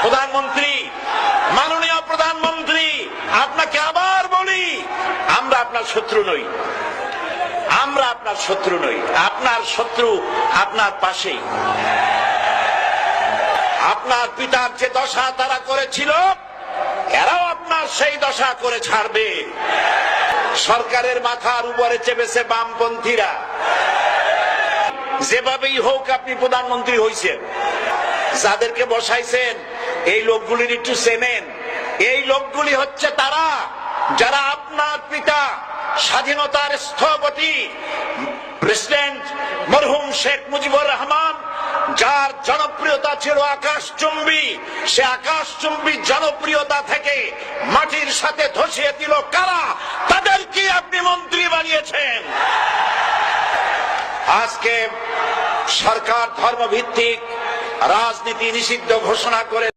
প্রধানমন্ত্রী, মাননীয় প্রধানমন্ত্রী, আপনাকে আবার বলি, আমরা আপনার শত্রু নই, আমরা আপনার শত্রু নই, আপনার শত্রু আপনার পাশেই। আপনার পিতার যে দশা তারা করেছিল, এরাও আপনার সেই দশা করে ছাড়বে। সরকারের মাথার উপরে চেপেছে বামপন্থীরা। যেভাবেই হোক আপনি প্রধানমন্ত্রী হয়েছেন, যাদেরকে বসাইছেন এই লোকগুলির একটু চেনেন। এই লোকগুলি হচ্ছে তারা যারা আপনার পিতা স্বাধীনতার স্থপতি প্রেসিডেন্ট মরহুম শেখ মুজিবুর রহমান, যার জনপ্রিয়তা ছিল আকাশচুম্বী, সে আকাশচুম্বী জনপ্রিয়তা থেকে মাটির সাথে ধসিয়ে দিল কারা? তাদেরকে আপনি মন্ত্রী বানিয়েছেন। আজকে সরকার ধর্মভিত্তিক রাজনীতি নিষিদ্ধ ঘোষণা করে